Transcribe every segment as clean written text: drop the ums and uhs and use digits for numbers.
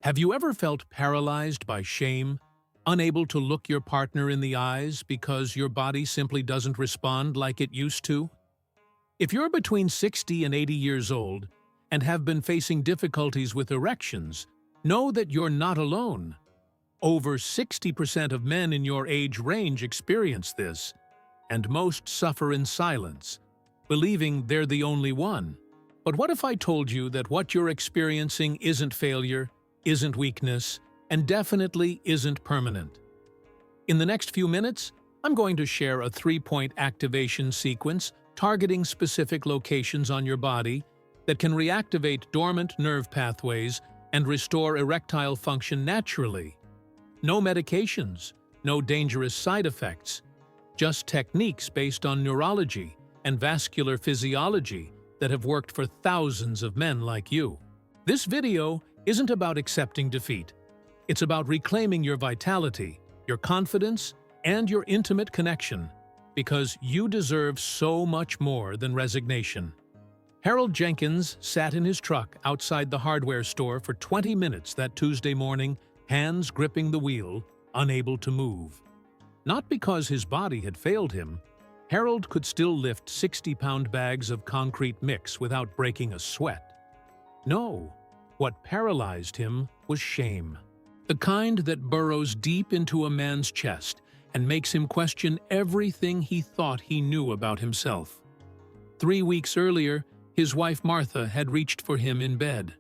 Have you ever felt paralyzed by shame, unable to look your partner in the eyes because your body simply doesn't respond like it used to? If you're between 60 and 80 years old and have been facing difficulties with erections, know that you're not alone. Over 60% of men in your age range experience this, and most suffer in silence, believing they're the only one. But what if I told you that what you're experiencing isn't failure, isn't weakness, and definitely isn't permanent? In the next few minutes, I'm going to share a 3-point activation sequence targeting specific locations on your body that can reactivate dormant nerve pathways and restore erectile function naturally. No medications, no dangerous side effects, just techniques based on neurology and vascular physiology that have worked for thousands of men like you. This video isn't about accepting defeat. It's about reclaiming your vitality, your confidence, and your intimate connection, because you deserve so much more than resignation. Harold Jenkins sat in his truck outside the hardware store for 20 minutes that Tuesday morning, hands gripping the wheel, unable to move. Not because his body had failed him. Harold could still lift 60-pound bags of concrete mix without breaking a sweat. No, what paralyzed him was shame. The kind that burrows deep into a man's chest and makes him question everything he thought he knew about himself. 3 weeks earlier, his wife Martha had reached for him in bed.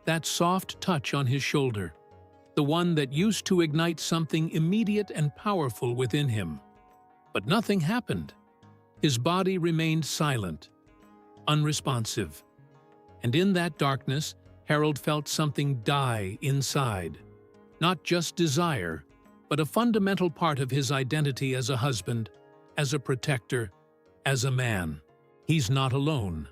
That soft touch on his shoulder, the one that used to ignite something immediate and powerful within him. But nothing happened. His body remained silent, unresponsive. And in that darkness, Harold felt something die inside. Not just desire, but a fundamental part of his identity as a husband, as a protector, as a man. He's not alone.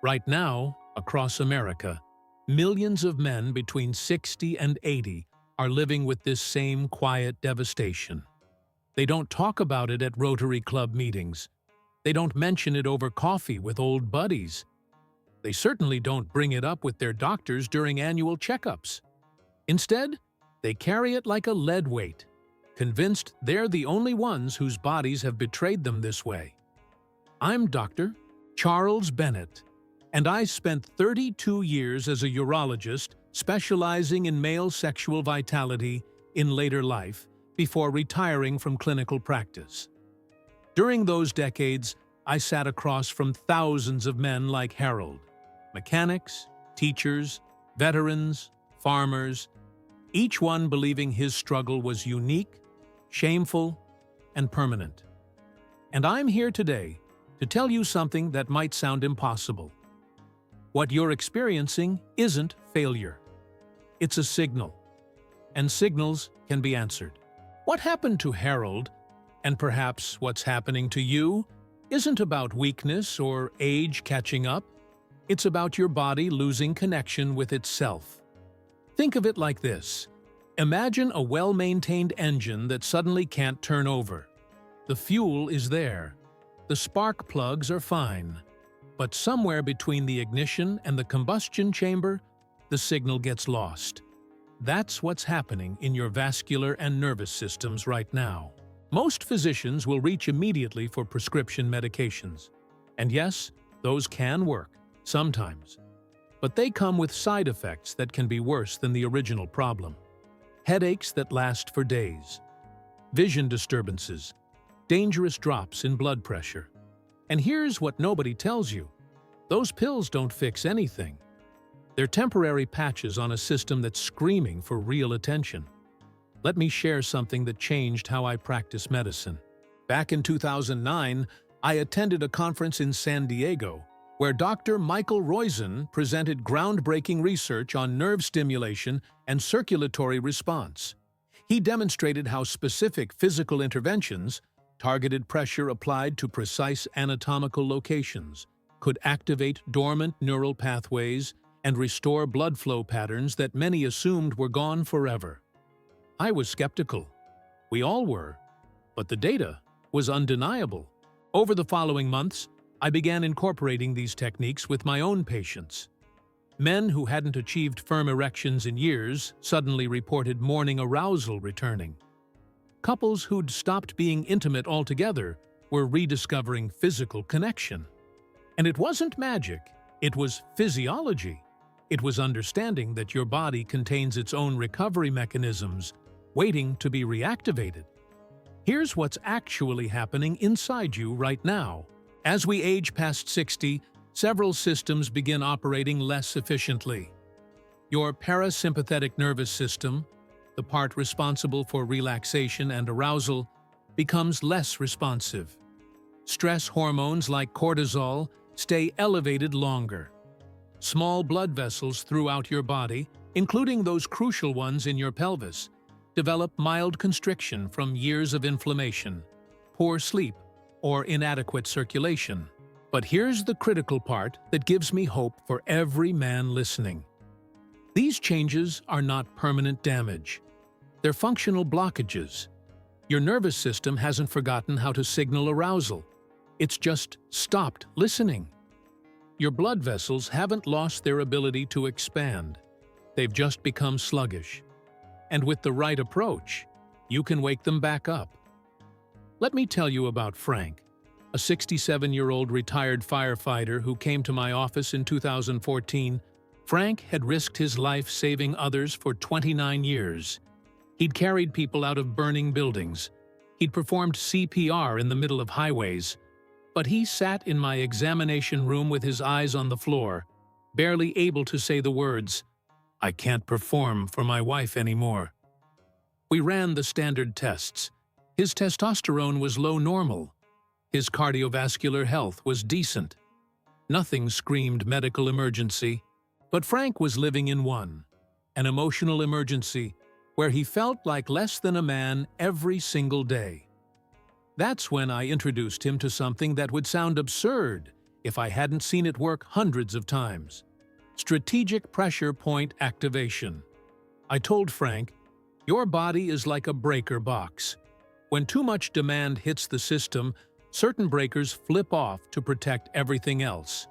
Right now, across America, millions of men between 60 and 80 are living with this same quiet devastation. They don't talk about it at Rotary Club meetings. They don't mention it over coffee with old buddies. They certainly don't bring it up with their doctors during annual checkups. Instead, they carry it like a lead weight, convinced they're the only ones whose bodies have betrayed them this way. I'm Dr. Charles Bennett, and I spent 32 years as a urologist specializing in male sexual vitality in later life before retiring from clinical practice. During those decades, I sat across from thousands of men like Harold, mechanics, teachers, veterans, farmers, each one believing his struggle was unique, shameful, and permanent. And I'm here today to tell you something that might sound impossible. What you're experiencing isn't failure. It's a signal, and signals can be answered. What happened to Harold, and perhaps what's happening to you, isn't about weakness or age catching up. It's about your body losing connection with itself. Think of it like this. Imagine a well-maintained engine that suddenly can't turn over. The fuel is there. The spark plugs are fine. But somewhere between the ignition and the combustion chamber, the signal gets lost. That's what's happening in your vascular and nervous systems right now. Most physicians will reach immediately for prescription medications. And yes, those can work, sometimes. But they come with side effects that can be worse than the original problem. Headaches that last for days, vision disturbances, dangerous drops in blood pressure. And here's what nobody tells you. Those pills don't fix anything. They're temporary patches on a system that's screaming for real attention. Let me share something that changed how I practice medicine. Back in 2009, I attended a conference in San Diego where Dr. Michael Roizen presented groundbreaking research on nerve stimulation and circulatory response. He demonstrated how specific physical interventions, targeted pressure applied to precise anatomical locations, could activate dormant neural pathways and restore blood flow patterns that many assumed were gone forever. I was skeptical. We all were. But the data was undeniable. Over the following months, I began incorporating these techniques with my own patients. Men who hadn't achieved firm erections in years suddenly reported morning arousal returning. Couples who'd stopped being intimate altogether were rediscovering physical connection. And it wasn't magic, it was physiology. It was understanding that your body contains its own recovery mechanisms, waiting to be reactivated. Here's what's actually happening inside you right now. As we age past 60, several systems begin operating less efficiently. Your parasympathetic nervous system, the part responsible for relaxation and arousal, becomes less responsive. Stress hormones like cortisol stay elevated longer. Small blood vessels throughout your body, including those crucial ones in your pelvis, develop mild constriction from years of inflammation, poor sleep, or inadequate circulation. But here's the critical part that gives me hope for every man listening. These changes are not permanent damage. They're functional blockages. Your nervous system hasn't forgotten how to signal arousal. It's just stopped listening. Your blood vessels haven't lost their ability to expand. They've just become sluggish. And with the right approach, you can wake them back up. Let me tell you about Frank, a 67-year-old retired firefighter who came to my office in 2014. Frank had risked his life saving others for 29 years. He'd carried people out of burning buildings. He'd performed CPR in the middle of highways. But he sat in my examination room with his eyes on the floor, barely able to say the words, "I can't perform for my wife anymore." We ran the standard tests. His testosterone was low normal. His cardiovascular health was decent. Nothing screamed medical emergency, but Frank was living in one, an emotional emergency where he felt like less than a man every single day. That's when I introduced him to something that would sound absurd if I hadn't seen it work hundreds of times: strategic pressure point activation. I told Frank, "Your body is like a breaker box. When too much demand hits the system, certain breakers flip off to protect everything else.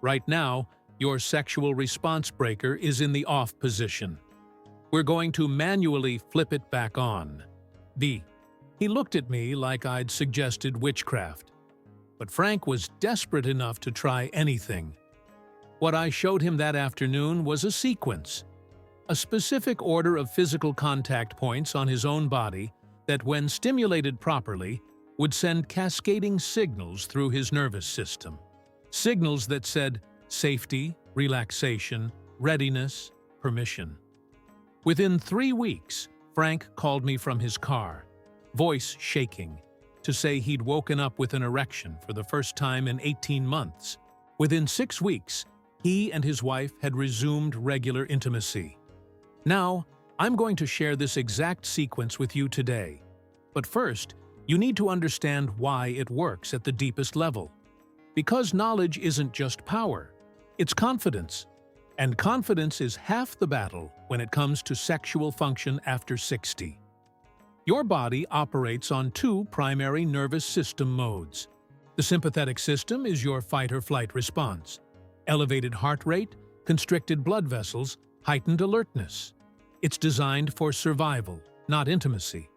Right now, your sexual response breaker is in the off position. We're going to manually flip it back on." He looked at me like I'd suggested witchcraft. But Frank was desperate enough to try anything. What I showed him that afternoon was a sequence, a specific order of physical contact points on his own body that, when stimulated properly, would send cascading signals through his nervous system. Signals that said safety, relaxation, readiness, permission. Within 3 weeks, Frank called me from his car, voice shaking, to say he'd woken up with an erection for the first time in 18 months. Within 6 weeks, he and his wife had resumed regular intimacy. Now, I'm going to share this exact sequence with you today. But first, you need to understand why it works at the deepest level. Because knowledge isn't just power, it's confidence. And confidence is half the battle when it comes to sexual function after 60. Your body operates on 2 primary nervous system modes. The sympathetic system is your fight-or-flight response. Elevated heart rate, constricted blood vessels, heightened alertness. It's designed for survival, not intimacy.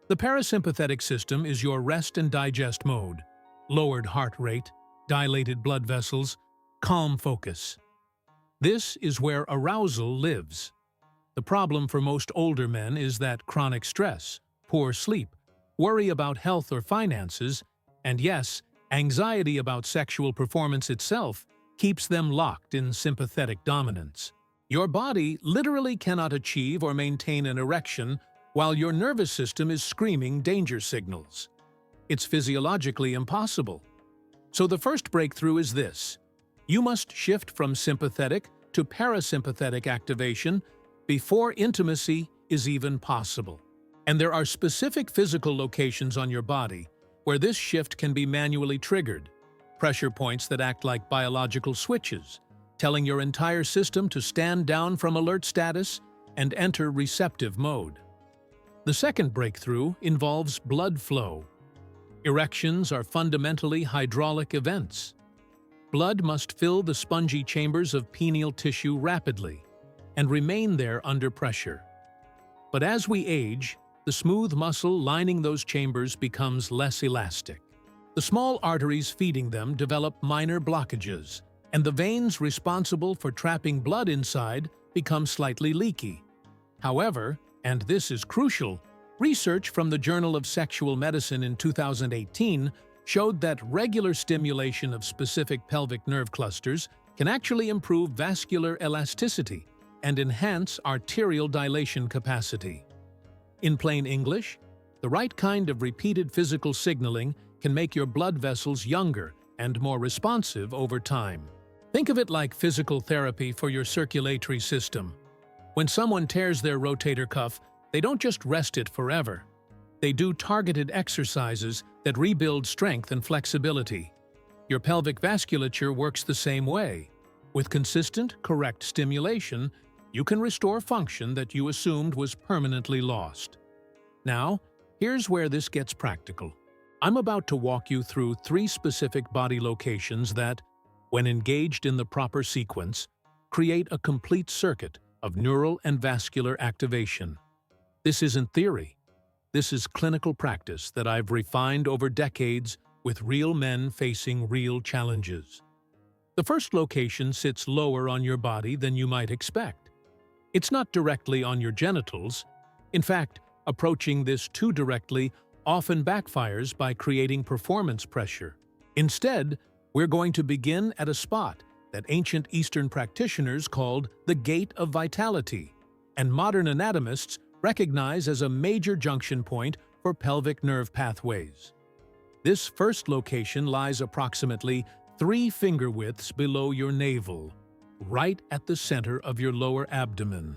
The parasympathetic system is your rest and digest mode. Lowered heart rate, dilated blood vessels, calm focus. This is where arousal lives. The problem for most older men is that chronic stress, poor sleep, worry about health or finances, and yes, anxiety about sexual performance itself keeps them locked in sympathetic dominance. Your body literally cannot achieve or maintain an erection while your nervous system is screaming danger signals. It's physiologically impossible. So the first breakthrough is this: you must shift from sympathetic to parasympathetic activation before intimacy is even possible. And there are specific physical locations on your body where this shift can be manually triggered, pressure points that act like biological switches, telling your entire system to stand down from alert status and enter receptive mode. The second breakthrough involves blood flow. Erections are fundamentally hydraulic events. Blood must fill the spongy chambers of pineal tissue rapidly and remain there under pressure. But as we age, the smooth muscle lining those chambers becomes less elastic. The small arteries feeding them develop minor blockages, and the veins responsible for trapping blood inside become slightly leaky. However, and this is crucial, research from the Journal of Sexual Medicine in 2018 showed that regular stimulation of specific pelvic nerve clusters can actually improve vascular elasticity and enhance arterial dilation capacity. In plain English, the right kind of repeated physical signaling can make your blood vessels younger and more responsive over time. Think of it like physical therapy for your circulatory system. When someone tears their rotator cuff, they don't just rest it forever. They do targeted exercises that rebuild strength and flexibility. Your pelvic vasculature works the same way. With consistent, correct stimulation, you can restore function that you assumed was permanently lost. Now, here's where this gets practical. I'm about to walk you through 3 specific body locations that, when engaged in the proper sequence, create a complete circuit of neural and vascular activation. This isn't theory. This is clinical practice that I've refined over decades with real men facing real challenges. The first location sits lower on your body than you might expect. It's not directly on your genitals. In fact, approaching this too directly often backfires by creating performance pressure. Instead, we're going to begin at a spot that ancient Eastern practitioners called the Gate of Vitality, and modern anatomists recognize as a major junction point for pelvic nerve pathways. This first location lies approximately 3 finger widths below your navel, right at the center of your lower abdomen.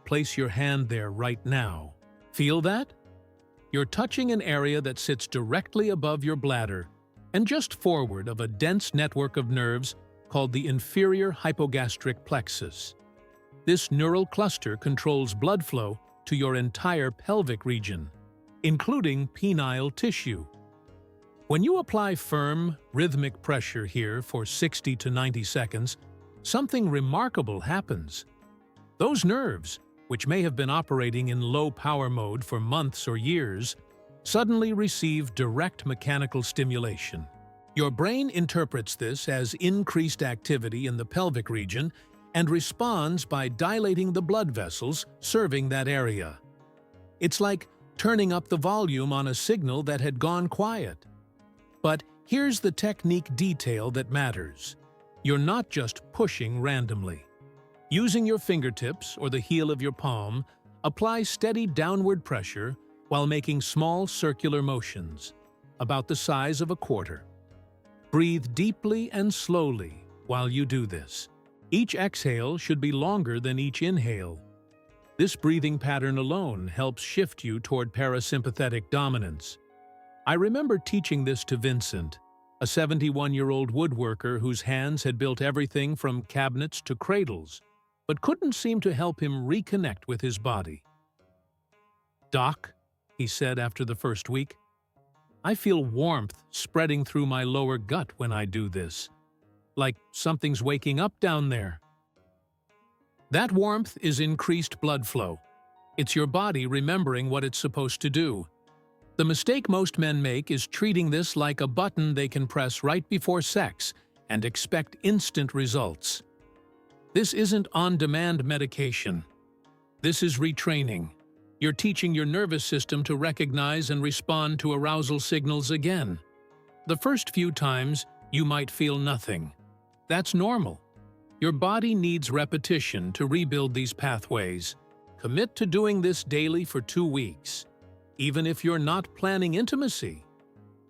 Place your hand there right now. Feel that? You're touching an area that sits directly above your bladder and just forward of a dense network of nerves called the inferior hypogastric plexus. This neural cluster controls blood flow to your entire pelvic region, including penile tissue. When you apply firm, rhythmic pressure here for 60 to 90 seconds, something remarkable happens. Those nerves, which may have been operating in low power mode for months or years, suddenly receive direct mechanical stimulation. Your brain interprets this as increased activity in the pelvic region and responds by dilating the blood vessels serving that area. It's like turning up the volume on a signal that had gone quiet. But here's the technique detail that matters. You're not just pushing randomly. Using your fingertips or the heel of your palm, apply steady downward pressure while making small circular motions, about the size of a quarter. Breathe deeply and slowly while you do this. Each exhale should be longer than each inhale. This breathing pattern alone helps shift you toward parasympathetic dominance. I remember teaching this to Vincent, a 71-year-old woodworker whose hands had built everything from cabinets to cradles, but couldn't seem to help him reconnect with his body. "Doc," he said after the first week, "I feel warmth spreading through my lower gut when I do this, like something's waking up down there." That warmth is increased blood flow. It's your body remembering what it's supposed to do. The mistake most men make is treating this like a button they can press right before sex and expect instant results. This isn't on-demand medication. This is retraining. You're teaching your nervous system to recognize and respond to arousal signals again. The first few times, you might feel nothing. That's normal. Your body needs repetition to rebuild these pathways. Commit to doing this daily for 2 weeks, even if you're not planning intimacy.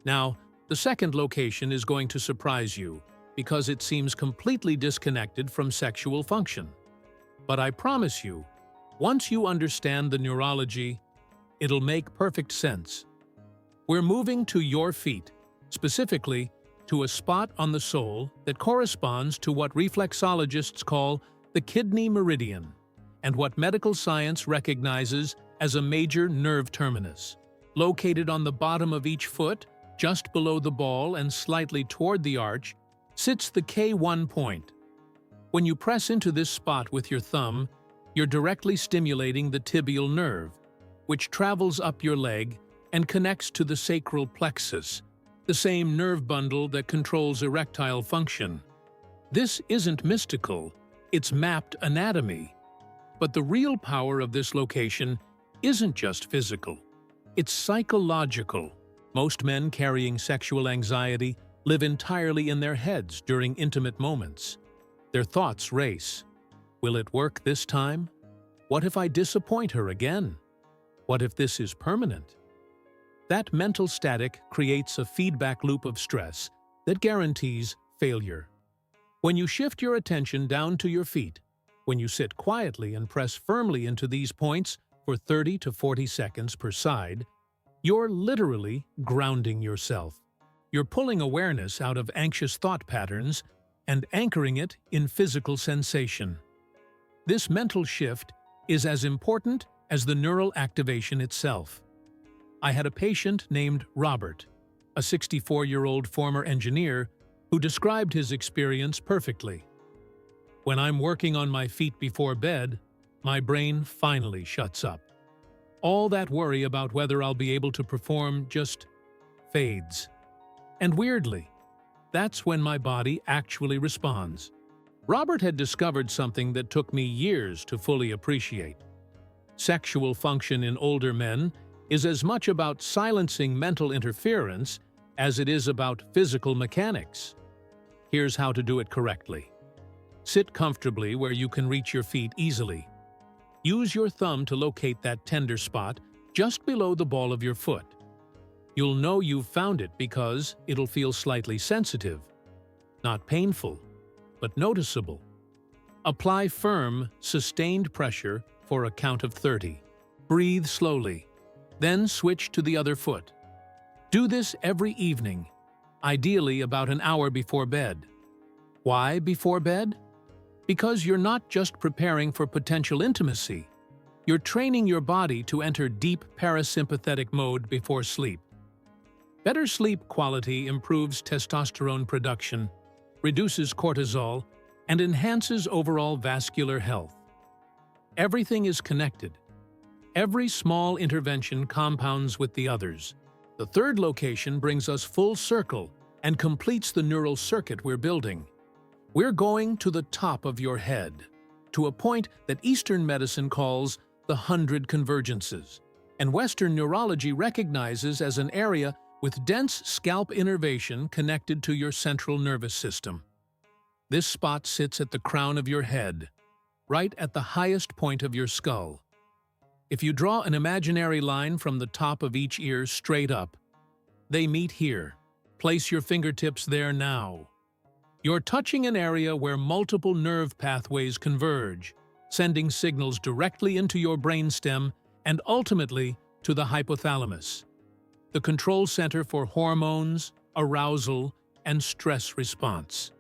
Now, the second location is going to surprise you because it seems completely disconnected from sexual function. But I promise you, once you understand the neurology, it'll make perfect sense. We're moving to your feet, specifically to a spot on the sole that corresponds to what reflexologists call the kidney meridian and what medical science recognizes as a major nerve terminus. Located on the bottom of each foot, just below the ball and slightly toward the arch, sits the K1 point. When you press into this spot with your thumb, you're directly stimulating the tibial nerve, which travels up your leg and connects to the sacral plexus, the same nerve bundle that controls erectile function. This isn't mystical, it's mapped anatomy. But the real power of this location isn't just physical, it's psychological. Most men carrying sexual anxiety live entirely in their heads during intimate moments. Their thoughts race. Will it work this time? What if I disappoint her again? What if this is permanent? That mental static creates a feedback loop of stress that guarantees failure. When you shift your attention down to your feet, when you sit quietly and press firmly into these points for 30 to 40 seconds per side, you're literally grounding yourself. You're pulling awareness out of anxious thought patterns and anchoring it in physical sensation. This mental shift is as important as the neural activation itself. I had a patient named Robert, a 64-year-old former engineer, who described his experience perfectly. When I'm working on my feet before bed, my brain finally shuts up. All that worry about whether I'll be able to perform just fades. And weirdly, that's when my body actually responds. Robert had discovered something that took me years to fully appreciate. Sexual function in older men is as much about silencing mental interference as it is about physical mechanics. Here's how to do it correctly. Sit comfortably where you can reach your feet easily. Use your thumb to locate that tender spot just below the ball of your foot. You'll know you've found it because it'll feel slightly sensitive. Not painful, but noticeable. Apply firm, sustained pressure for a count of 30. Breathe slowly. Then switch to the other foot. Do this every evening, ideally about an hour before bed. Why before bed? Because you're not just preparing for potential intimacy. You're training your body to enter deep parasympathetic mode before sleep. Better sleep quality improves testosterone production, reduces cortisol, and enhances overall vascular health. Everything is connected. Every small intervention compounds with the others. The third location brings us full circle and completes the neural circuit we're building. We're going to the top of your head, to a point that Eastern medicine calls the 100 convergences, and Western neurology recognizes as an area with dense scalp innervation connected to your central nervous system. This spot sits at the crown of your head, right at the highest point of your skull. If you draw an imaginary line from the top of each ear straight up, they meet here. Place your fingertips there now. You're touching an area where multiple nerve pathways converge, sending signals directly into your brainstem and ultimately to the hypothalamus, the control center for hormones, arousal, and stress response.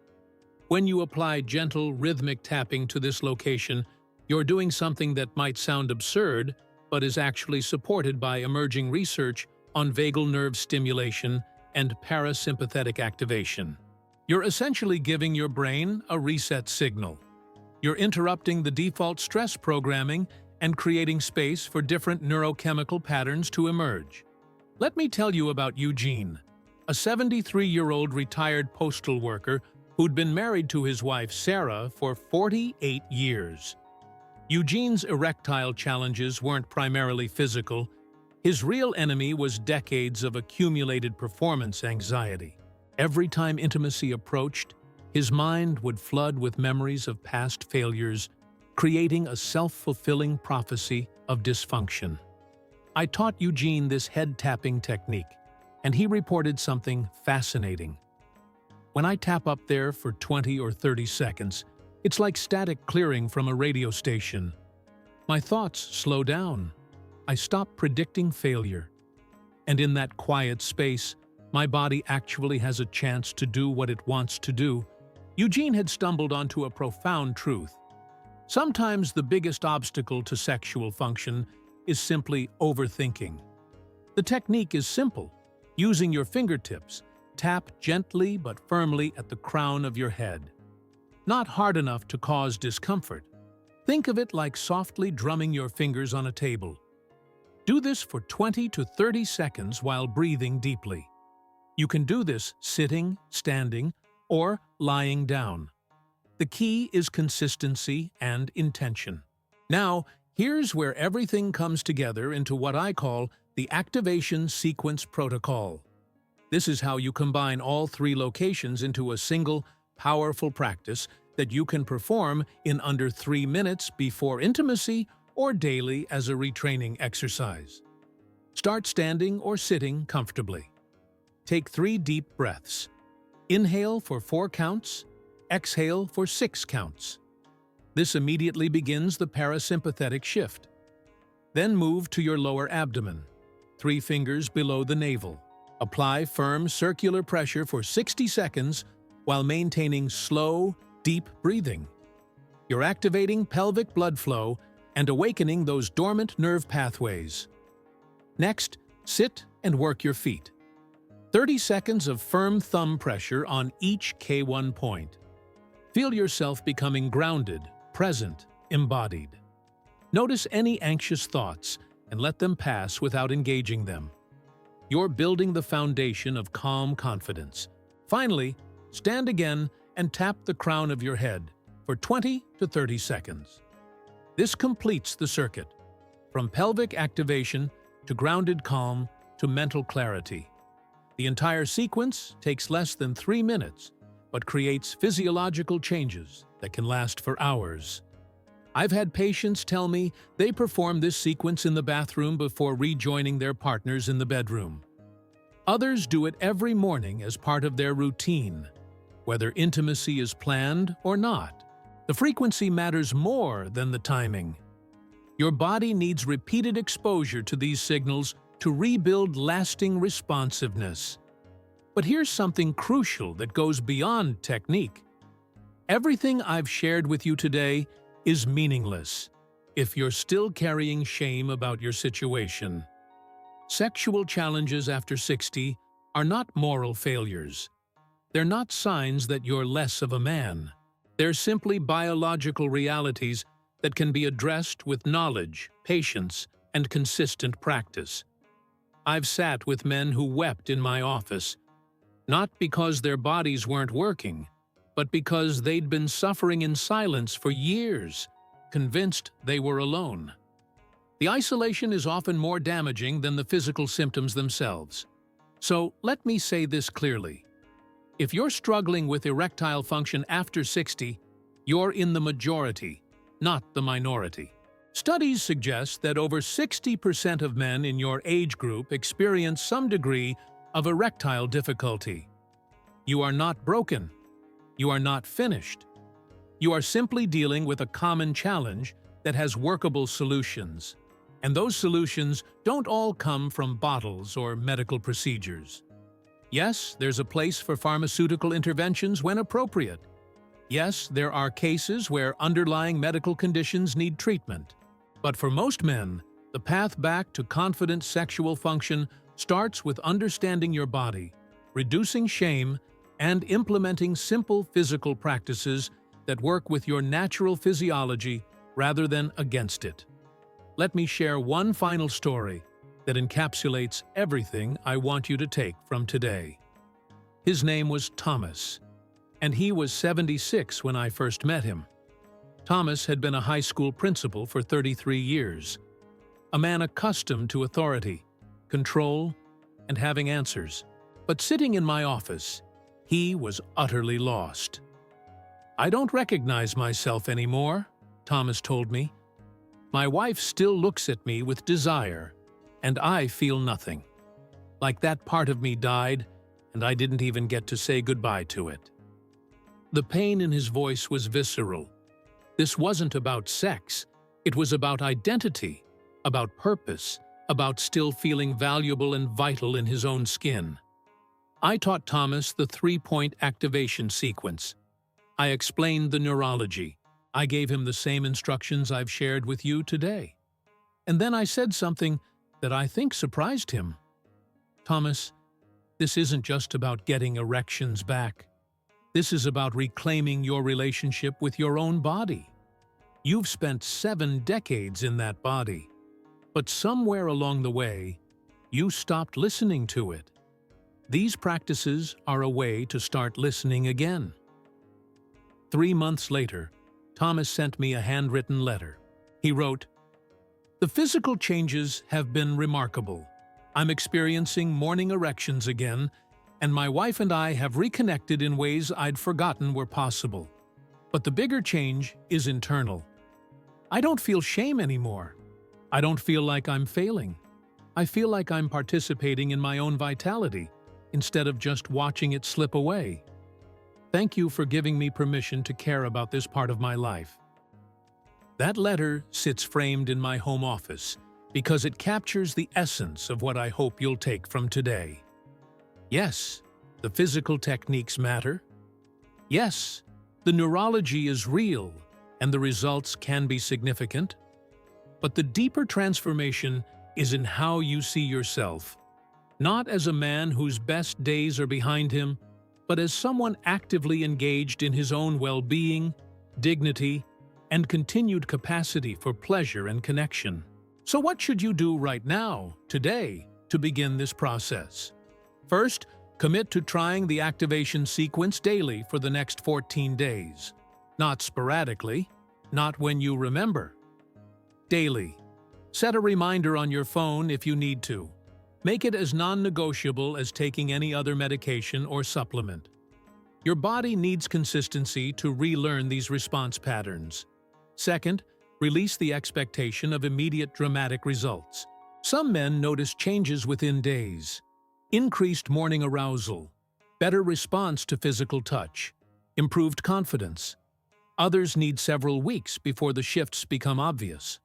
When you apply gentle, rhythmic tapping to this location, you're doing something that might sound absurd, but is actually supported by emerging research on vagal nerve stimulation and parasympathetic activation. You're essentially giving your brain a reset signal. You're interrupting the default stress programming and creating space for different neurochemical patterns to emerge. Let me tell you about Eugene, a 73-year-old retired postal worker who'd been married to his wife Sarah for 48 years. Eugene's erectile challenges weren't primarily physical. His real enemy was decades of accumulated performance anxiety. Every time intimacy approached, his mind would flood with memories of past failures, creating a self-fulfilling prophecy of dysfunction. I taught Eugene this head-tapping technique, and he reported something fascinating. When I tap up there for 20 or 30 seconds, it's like static clearing from a radio station. My thoughts slow down. I stop predicting failure. And in that quiet space, my body actually has a chance to do what it wants to do. Eugene had stumbled onto a profound truth. Sometimes the biggest obstacle to sexual function is simply overthinking. The technique is simple. Using your fingertips, Tap gently but firmly at the crown of your head. Not hard enough to cause discomfort. Think of it like softly drumming your fingers on a table. Do this for 20 to 30 seconds while breathing deeply. You can do this sitting, standing, or lying down. The key is consistency and intention. Now, here's where everything comes together into what I call the activation sequence protocol. This is how you combine all three locations into a single, powerful practice that you can perform in under 3 minutes before intimacy or daily as a retraining exercise. Start standing or sitting comfortably. Take 3 deep breaths. Inhale for 4 counts, exhale for 6 counts. This immediately begins the parasympathetic shift. Then move to your lower abdomen, 3 fingers below the navel. Apply firm circular pressure for 60 seconds while maintaining slow, deep breathing. You're activating pelvic blood flow and awakening those dormant nerve pathways. Next, sit and work your feet. 30 seconds of firm thumb pressure on each K1 point. Feel yourself becoming grounded, present, embodied. Notice any anxious thoughts and let them pass without engaging them. You're building the foundation of calm confidence. Finally, stand again and tap the crown of your head for 20 to 30 seconds. This completes the circuit, from pelvic activation to grounded calm to mental clarity. The entire sequence takes less than 3 minutes, but creates physiological changes that can last for hours. I've had patients tell me they perform this sequence in the bathroom before rejoining their partners in the bedroom. Others do it every morning as part of their routine, whether intimacy is planned or not. The frequency matters more than the timing. Your body needs repeated exposure to these signals to rebuild lasting responsiveness. But here's something crucial that goes beyond technique. Everything I've shared with you today is meaningless if you're still carrying shame about your situation. Sexual challenges after 60 are not moral failures. They're not signs that you're less of a man. They're simply biological realities that can be addressed with knowledge, patience, and consistent practice. I've sat with men who wept in my office, not because their bodies weren't working, but because they'd been suffering in silence for years, convinced they were alone. The isolation is often more damaging than the physical symptoms themselves. So let me say this clearly. If you're struggling with erectile function after 60, you're in the majority, not the minority. Studies suggest that over 60% of men in your age group experience some degree of erectile difficulty. You are not broken. You are not finished. You are simply dealing with a common challenge that has workable solutions. And those solutions don't all come from bottles or medical procedures. Yes, there's a place for pharmaceutical interventions when appropriate. Yes, there are cases where underlying medical conditions need treatment. But for most men, the path back to confident sexual function starts with understanding your body, reducing shame, and implementing simple physical practices that work with your natural physiology rather than against it. Let me share one final story that encapsulates everything I want you to take from today. His name was Thomas, and he was 76 when I first met him. Thomas had been a high school principal for 33 years, a man accustomed to authority, control, and having answers. But sitting in my office, he was utterly lost. "I don't recognize myself anymore," Thomas told me. "My wife still looks at me with desire, and I feel nothing. Like that part of me died, and I didn't even get to say goodbye to it." The pain in his voice was visceral. This wasn't about sex. It was about identity, about purpose, about still feeling valuable and vital in his own skin. I taught Thomas the 3-point activation sequence. I explained the neurology. I gave him the same instructions I've shared with you today. And then I said something that I think surprised him. "Thomas, This isn't just about getting erections back. This is about reclaiming your relationship with your own body. You've spent 7 decades in that body, but somewhere along the way, you stopped listening to it. These practices are a way to start listening again. 3 months later, Thomas sent me a handwritten letter. He wrote, "The physical changes have been remarkable. I'm experiencing morning erections again, and my wife and I have reconnected in ways I'd forgotten were possible. But the bigger change is internal. I don't feel shame anymore. I don't feel like I'm failing. I feel like I'm participating in my own vitality, instead of just watching it slip away. Thank you for giving me permission to care about this part of my life." That letter sits framed in my home office because it captures the essence of what I hope you'll take from today. Yes, the physical techniques matter. Yes, the neurology is real and the results can be significant. But the deeper transformation is in how you see yourself, not as a man whose best days are behind him, but as someone actively engaged in his own well-being, dignity, and continued capacity for pleasure and connection. So what should you do right now, today, to begin this process? First, commit to trying the activation sequence daily for the next 14 days. Not sporadically, not when you remember. Daily. Set a reminder on your phone if you need to. Make it as non-negotiable as taking any other medication or supplement. Your body needs consistency to relearn these response patterns. Second, release the expectation of immediate dramatic results. Some men notice changes within days. Increased morning arousal, better response to physical touch, improved confidence. Others need several weeks before the shifts become obvious.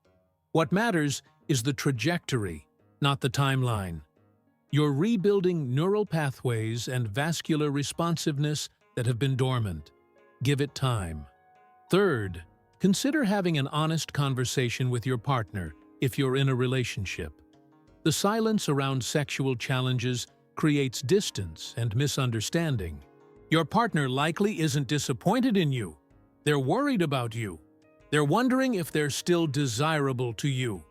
What matters is the trajectory, not the timeline. You're rebuilding neural pathways and vascular responsiveness that have been dormant. Give it time. Third, consider having an honest conversation with your partner if you're in a relationship. The silence around sexual challenges creates distance and misunderstanding. Your partner likely isn't disappointed in you. They're worried about you. They're wondering if they're still desirable to you.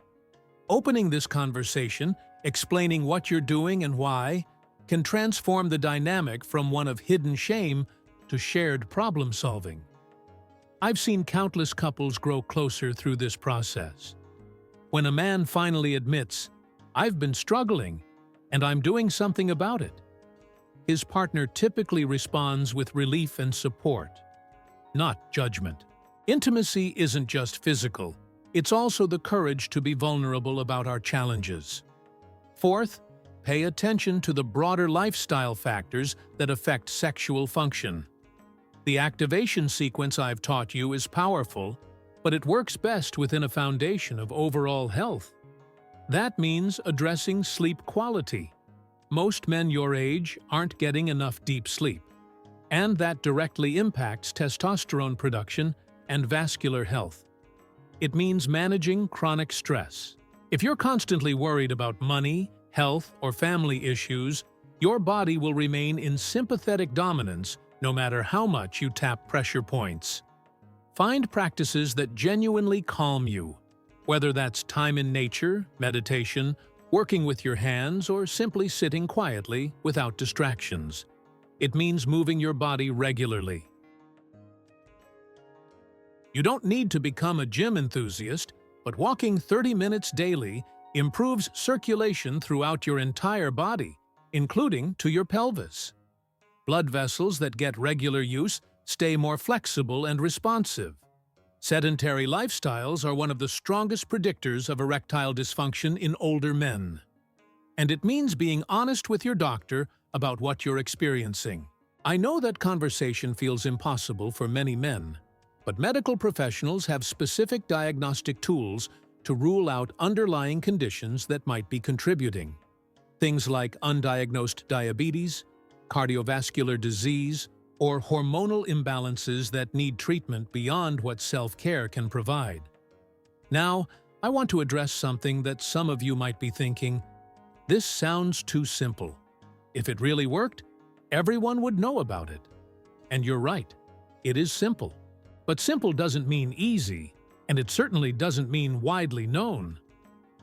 Opening this conversation, explaining what you're doing and why, can transform the dynamic from one of hidden shame to shared problem-solving. I've seen countless couples grow closer through this process. When a man finally admits, "I've been struggling, and I'm doing something about it," his partner typically responds with relief and support, not judgment. Intimacy isn't just physical, it's also the courage to be vulnerable about our challenges. Fourth, pay attention to the broader lifestyle factors that affect sexual function. The activation sequence I've taught you is powerful, but it works best within a foundation of overall health. That means addressing sleep quality. Most men your age aren't getting enough deep sleep, and that directly impacts testosterone production and vascular health. It means managing chronic stress. If you're constantly worried about money, health, or family issues, your body will remain in sympathetic dominance no matter how much you tap pressure points. Find practices that genuinely calm you, whether that's time in nature, meditation, working with your hands, or simply sitting quietly without distractions. It means moving your body regularly. You don't need to become a gym enthusiast, but walking 30 minutes daily improves circulation throughout your entire body, including to your pelvis. Blood vessels that get regular use stay more flexible and responsive. Sedentary lifestyles are one of the strongest predictors of erectile dysfunction in older men. And it means being honest with your doctor about what you're experiencing. I know that conversation feels impossible for many men, but medical professionals have specific diagnostic tools to rule out underlying conditions that might be contributing. Things like undiagnosed diabetes, cardiovascular disease, or hormonal imbalances that need treatment beyond what self-care can provide. Now, I want to address something that some of you might be thinking, this sounds too simple. If it really worked, everyone would know about it. And you're right, it is simple. But simple doesn't mean easy, and it certainly doesn't mean widely known.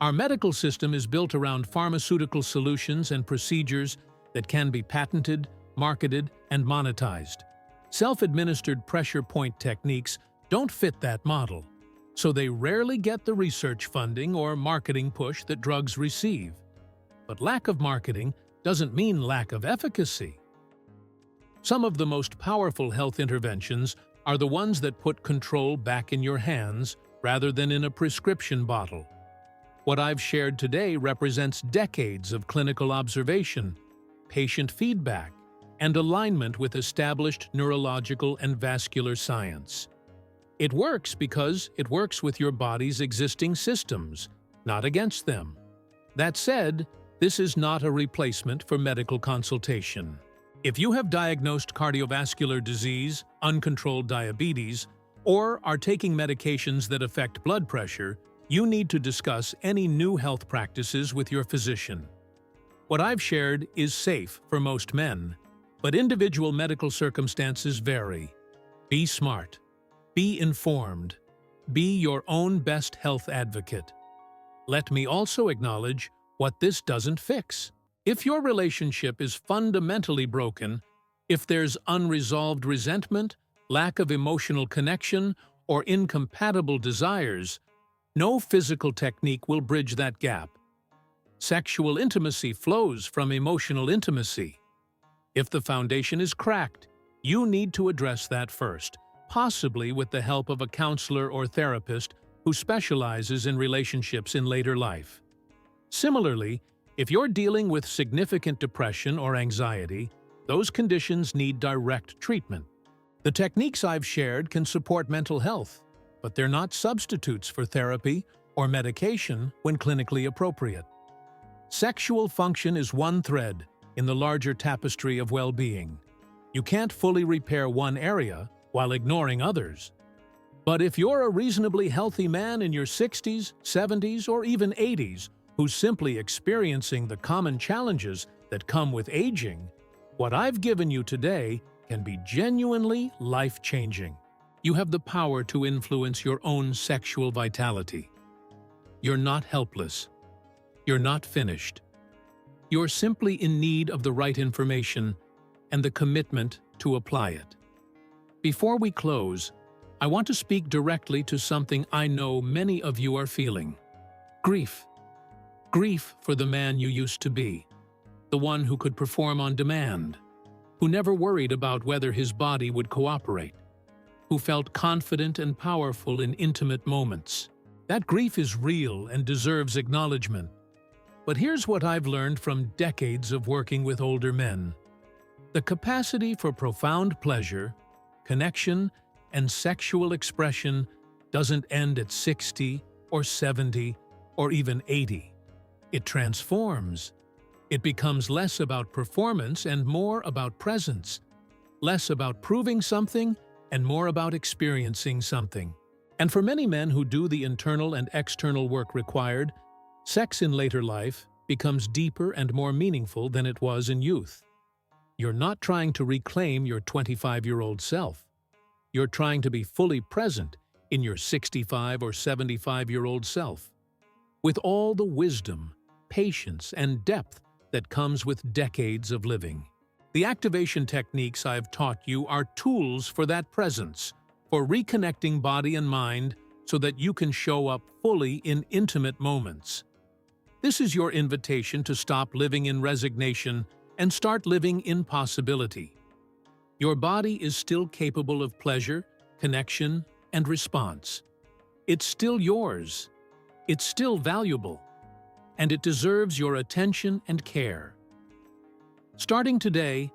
Our medical system is built around pharmaceutical solutions and procedures that can be patented, marketed, and monetized. Self-administered pressure point techniques don't fit that model, so they rarely get the research funding or marketing push that drugs receive. But lack of marketing doesn't mean lack of efficacy. Some of the most powerful health interventions are the ones that put control back in your hands rather than in a prescription bottle. What I've shared today represents decades of clinical observation, patient feedback, and alignment with established neurological and vascular science. It works because it works with your body's existing systems, not against them. That said, this is not a replacement for medical consultation. If you have diagnosed cardiovascular disease, uncontrolled diabetes, or are taking medications that affect blood pressure, you need to discuss any new health practices with your physician. What I've shared is safe for most men, but individual medical circumstances vary. Be smart. Be informed. Be your own best health advocate. Let me also acknowledge what this doesn't fix. If your relationship is fundamentally broken, if there's unresolved resentment, lack of emotional connection, or incompatible desires, no physical technique will bridge that gap. Sexual intimacy flows from emotional intimacy. If the foundation is cracked, you need to address that first, possibly with the help of a counselor or therapist who specializes in relationships in later life. Similarly, if you're dealing with significant depression or anxiety, those conditions need direct treatment. The techniques I've shared can support mental health, but they're not substitutes for therapy or medication when clinically appropriate. Sexual function is one thread in the larger tapestry of well-being. You can't fully repair one area while ignoring others. But if you're a reasonably healthy man in your 60s, 70s, or even 80s who's simply experiencing the common challenges that come with aging, what I've given you today can be genuinely life-changing. You have the power to influence your own sexual vitality. You're not helpless. You're not finished. You're simply in need of the right information and the commitment to apply it. Before we close, I want to speak directly to something I know many of you are feeling. Grief. Grief for the man you used to be, the one who could perform on demand, who never worried about whether his body would cooperate, who felt confident and powerful in intimate moments. That grief is real and deserves acknowledgement. But here's what I've learned from decades of working with older men. The capacity for profound pleasure, connection, and sexual expression doesn't end at 60 or 70 or even 80. It transforms. It becomes less about performance and more about presence, less about proving something and more about experiencing something. And for many men who do the internal and external work required, sex in later life becomes deeper and more meaningful than it was in youth. You're not trying to reclaim your 25-year-old self. You're trying to be fully present in your 65 or 75-year-old self, with all the wisdom, patience, and depth that comes with decades of living. The activation techniques I've taught you are tools for that presence, for reconnecting body and mind so that you can show up fully in intimate moments. This is your invitation to stop living in resignation and start living in possibility. Your body is still capable of pleasure, connection, and response. It's still yours. It's still valuable. And it deserves your attention and care. Starting today,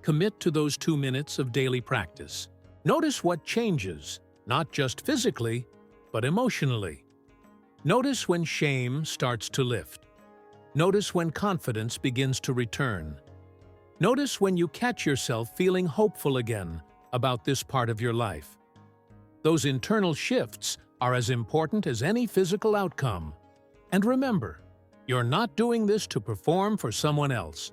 commit to those 2 minutes of daily practice. Notice what changes, not just physically, but emotionally. Notice when shame starts to lift. Notice when confidence begins to return. Notice when you catch yourself feeling hopeful again about this part of your life. Those internal shifts are as important as any physical outcome. And remember, you're not doing this to perform for someone else.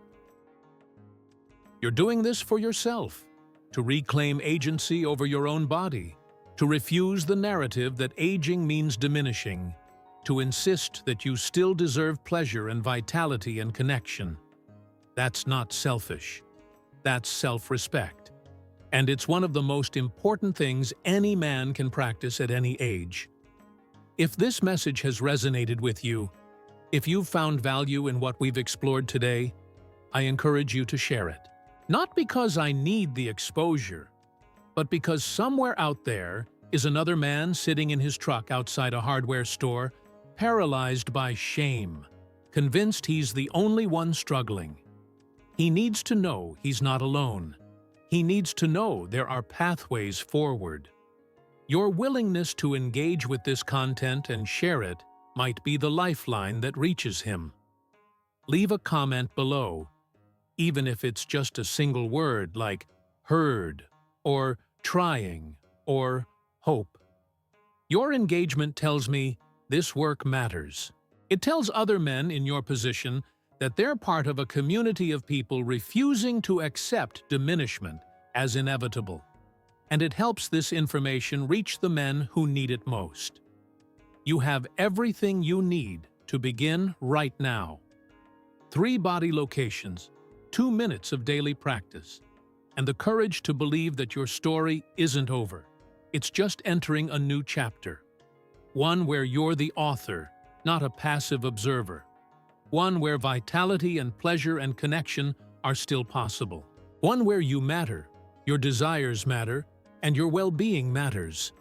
You're doing this for yourself, to reclaim agency over your own body, to refuse the narrative that aging means diminishing, to insist that you still deserve pleasure and vitality and connection. That's not selfish. That's self-respect. And it's one of the most important things any man can practice at any age. If this message has resonated with you, if you've found value in what we've explored today, I encourage you to share it. Not because I need the exposure, but because somewhere out there is another man sitting in his truck outside a hardware store, paralyzed by shame, convinced he's the only one struggling. He needs to know he's not alone. He needs to know there are pathways forward. Your willingness to engage with this content and share it might be the lifeline that reaches him. Leave a comment below, even if it's just a single word like heard, or trying, or hope. Your engagement tells me this work matters. It tells other men in your position that they're part of a community of people refusing to accept diminishment as inevitable. And it helps this information reach the men who need it most. You have everything you need to begin right now. 3 body locations, 2 minutes of daily practice, and the courage to believe that your story isn't over. It's just entering a new chapter. One where you're the author, not a passive observer. One where vitality and pleasure and connection are still possible. One where you matter, your desires matter, and your well-being matters.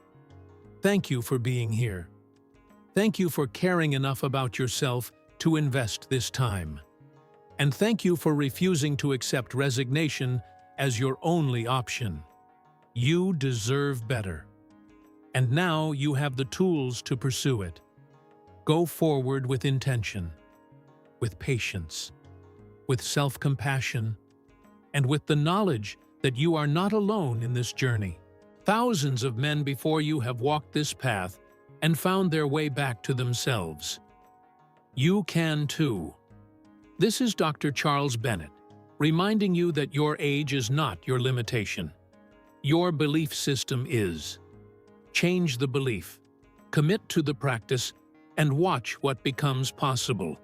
Thank you for being here. Thank you for caring enough about yourself to invest this time. And thank you for refusing to accept resignation as your only option. You deserve better. And now you have the tools to pursue it. Go forward with intention, with patience, with self-compassion, and with the knowledge that you are not alone in this journey. Thousands of men before you have walked this path and found their way back to themselves. You can too. This is Dr. Charles Bennett, reminding you that your age is not your limitation. Your belief system is. Change the belief, commit to the practice, and watch what becomes possible.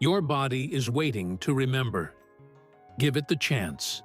Your body is waiting to remember. Give it the chance.